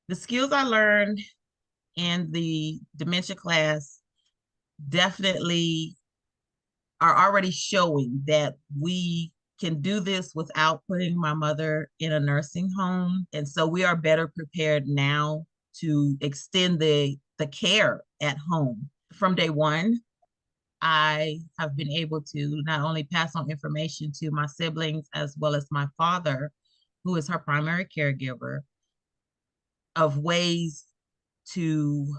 The skills I learned in the dementia class definitely are already showing that we can do this without putting my mother in a nursing home. And so we are better prepared now to extend the care at home. From day one, I have been able to not only pass on information to my siblings as well as my father, who is her primary caregiver, of ways to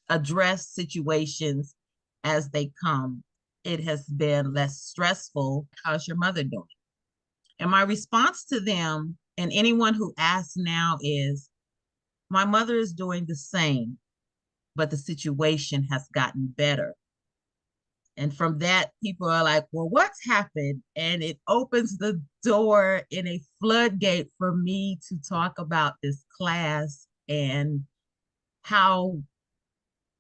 address situations as they come. It has been less stressful. How's your mother doing? And my response to them and anyone who asks now is, my mother is doing the same, but the situation has gotten better. And from that, people are like, well, what's happened? And it opens the door in a floodgate for me to talk about this class and how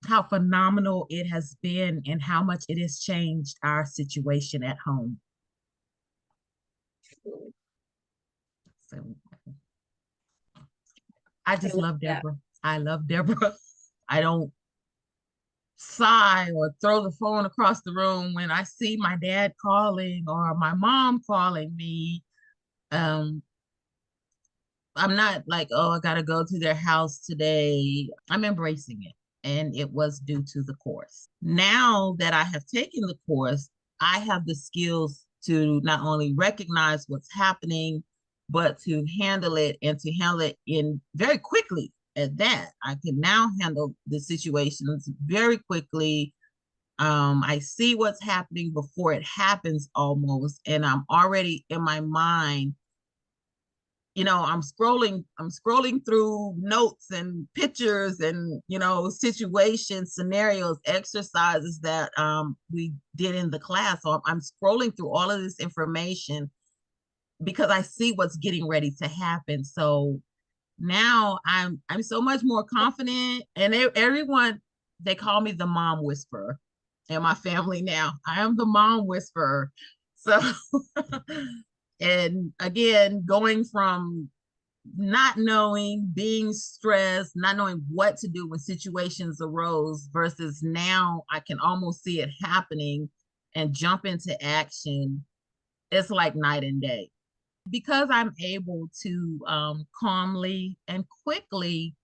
how phenomenal it has been and how much it has changed our situation at home. So I I just love love that. Deborah. I love Deborah. I don't sigh or throw the phone across the room when I see my dad calling or my mom calling me. Um, I'm not like, oh, I gotta go to their house today. I'm embracing it. And it was due to the course. Now that I have taken the course, I have the skills to not only recognize what's happening, but to handle it and to handle it in very quickly at that. I can now handle the situations very quickly. I see what's happening before it happens almost, and I'm already in my mind, I'm scrolling through notes and pictures and situations, scenarios, exercises that we did in the class. So I'm scrolling through all of this information because I see what's getting ready to happen. So now I'm so much more confident, and everyone, they call me the mom whisperer in my family now. I am the mom whisperer. So and again, going from not knowing, being stressed, not knowing what to do when situations arose versus now I can almost see it happening and jump into action. It's like night and day. Because I'm able to calmly and quickly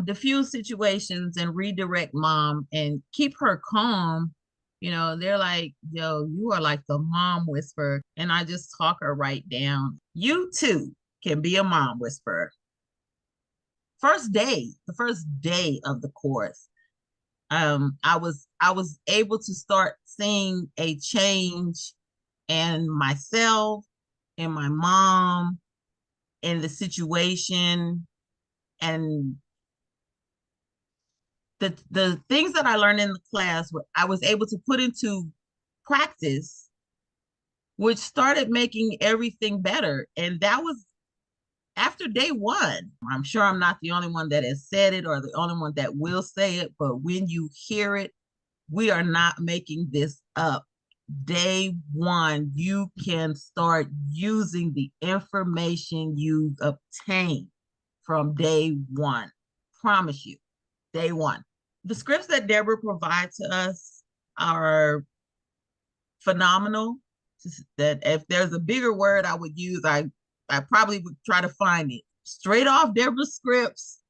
diffuse situations and redirect mom and keep her calm. They're like, yo, you are like the mom whisperer. And I just talk her right down. You too can be a mom whisperer. The first day of the course, I was able to start seeing a change in myself, in my mom, in the situation, and the things that I learned in the class, I was able to put into practice, which started making everything better. And that was after day one. I'm sure I'm not the only one that has said it or the only one that will say it, but when you hear it, we are not making this up. Day one, you can start using the information you've obtained from day one. Promise you, day one. The scripts that Deborah provides to us are phenomenal. That if there's a bigger word I would use, I probably would try to find it. Straight off Deborah's scripts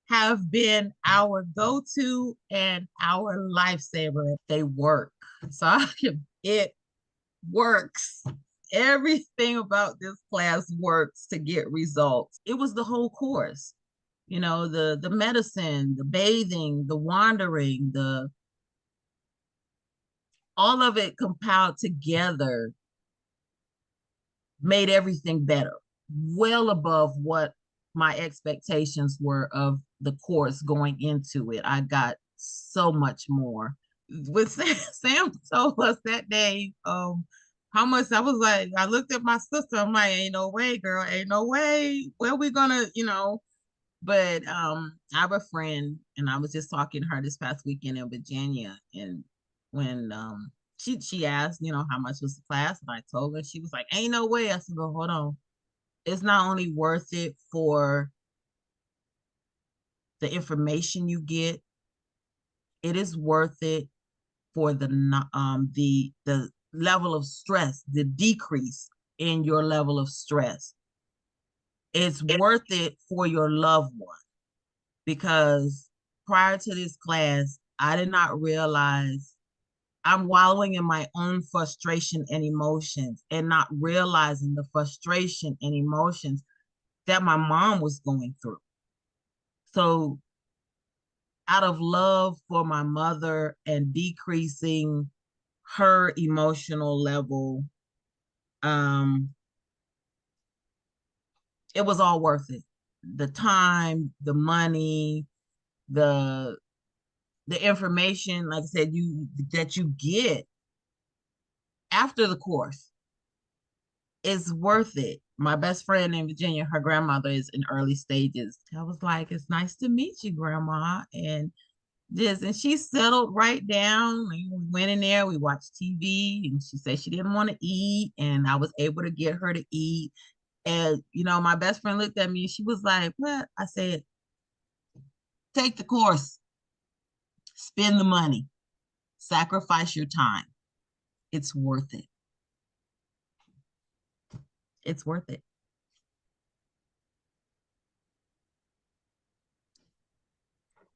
have been our go-to and our lifesaver. They work. So it works. Everything about this class works to get results. It was the whole course. The medicine, the bathing, the wandering, the all of it compiled together made everything better, well above what my expectations were of the course going into it. I got so much more. With Sam told us that day, how much I was like, I looked at my sister, I'm like, ain't no way, girl, ain't no way. Where we gonna, but I have a friend, and I was just talking to her this past weekend in Virginia, and when she asked, how much was the class, and I told her, she was like, ain't no way. I said, well, hold on. It's not only worth it for the information you get, it is worth it for the level of stress, the decrease in your level of stress. It's worth it for your loved one, because prior to this class, I did not realize I'm wallowing in my own frustration and emotions and not realizing the frustration and emotions that my mom was going through. So, out of love for my mother and decreasing her emotional level, um, it was all worth it. The time, the money, the the information, like I said, that you get after the course is worth it. My best friend in Virginia, her grandmother is in early stages. I was like, it's nice to meet you, Grandma. And she settled right down. We went in there, we watched TV, and she said she didn't want to eat. And I was able to get her to eat. And, my best friend looked at me and she was like, what? I said, take the course, spend the money, sacrifice your time. It's worth it. It's worth it.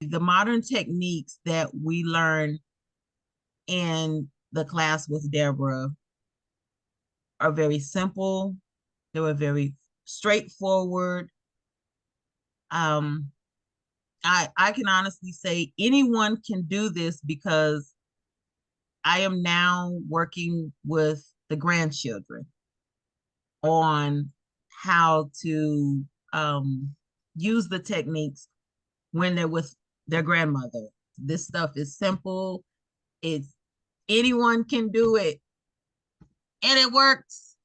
The modern techniques that we learn in the class with Deborah are very simple. They were very straightforward. Um, I can honestly say anyone can do this, because I am now working with the grandchildren on how to use the techniques when they're with their grandmother. This stuff is simple. It's anyone can do it, and it works.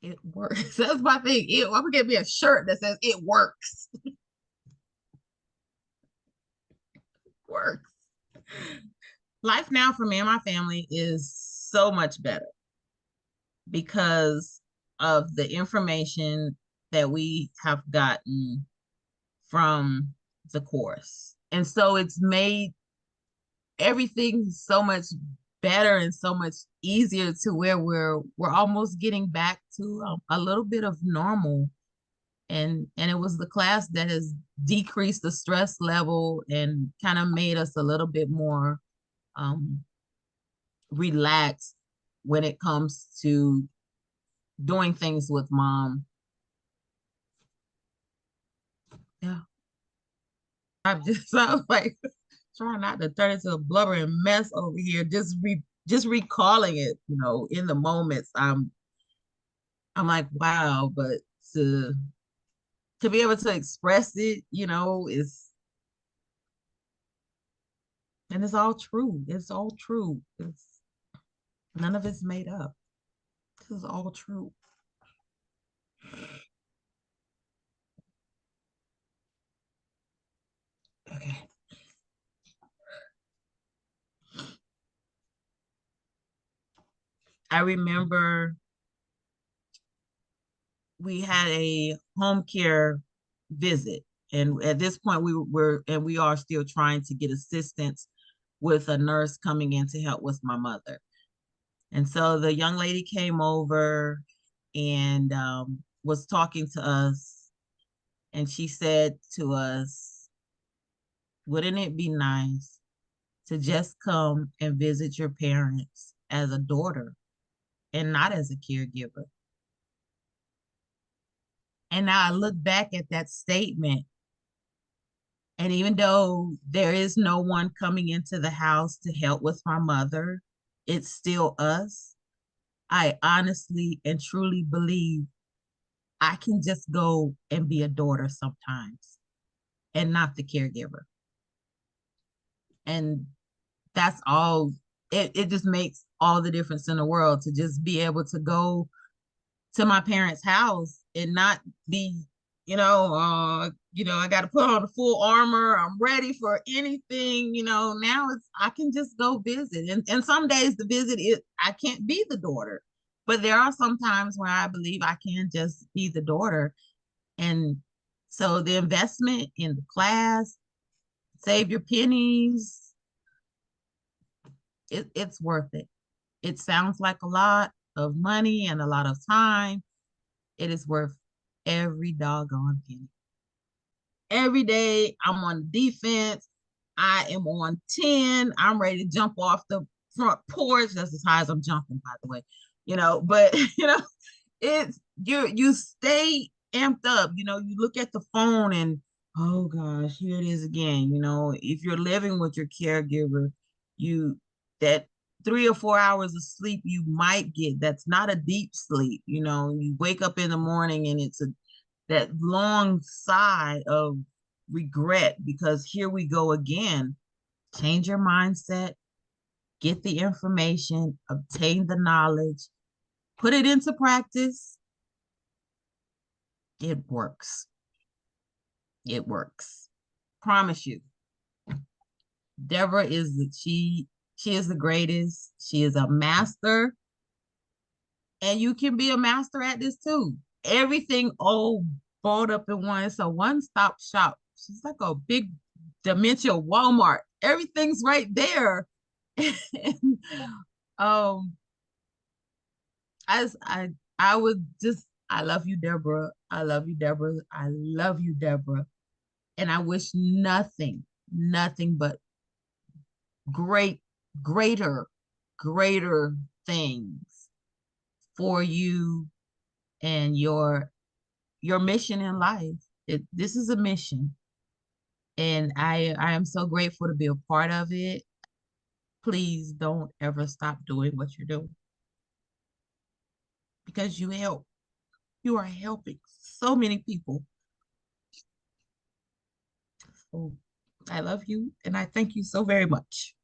It works. That's my thing. I'm gonna get me a shirt that says "It works." Works. Life now for me and my family is so much better because of the information that we have gotten from the course. And so it's made everything so much better and so much easier, to where we're almost getting back to a little bit of normal. And it was the class that has decreased the stress level and kind of made us a little bit more um, relaxed when it comes to doing things with Mom. Yeah, I was like trying not to turn into a blubbering mess over here. Just recalling it, in the moments. I'm like, wow, but to be able to express it, is and it's all true. It's all true. It's none of it's made up. This is all true. Okay. I remember we had a home care visit, and at this point we are still trying to get assistance with a nurse coming in to help with my mother. And so the young lady came over and was talking to us, and she said to us, wouldn't it be nice to just come and visit your parents as a daughter and not as a caregiver? And now I look back at that statement, and even though there is no one coming into the house to help with my mother, it's still us. I honestly and truly believe I can just go and be a daughter sometimes and not the caregiver. And that's all. It just makes all the difference in the world to just be able to go to my parents' house and not be, I got to put on the full armor. I'm ready for anything. Now I can just go visit. And some days the visit is I can't be the daughter, but there are some times where I believe I can just be the daughter. And So the investment in the class, save your pennies, it's worth it. It sounds like a lot of money and a lot of time. It is worth every doggone penny. Every day I'm on defense. I am on 10. I'm ready to jump off the front porch. That's as high as I'm jumping, by the way. But it's you stay amped up. You look at the phone and oh gosh, here it is again. If you're living with your caregiver, you that 3 or 4 hours of sleep you might get, that's not a deep sleep. You wake up in the morning and it's that long sigh of regret because here we go again. Change your mindset, get the information, obtain the knowledge, put it into practice. It works. It works. Promise you. Deborah she is the greatest. She is a master, and you can be a master at this too. Everything all balled up in one. It's a one-stop shop. She's like a big dementia Walmart. Everything's right there. And, um, I would just I love you, Deborah. I love you, Deborah. I love you, Deborah. And I wish nothing but great, greater, greater things for you and your mission in life. This is a mission, and I am so grateful to be a part of it. Please don't ever stop doing what you're doing because you help. You are helping so many people. So I love you and I thank you so very much.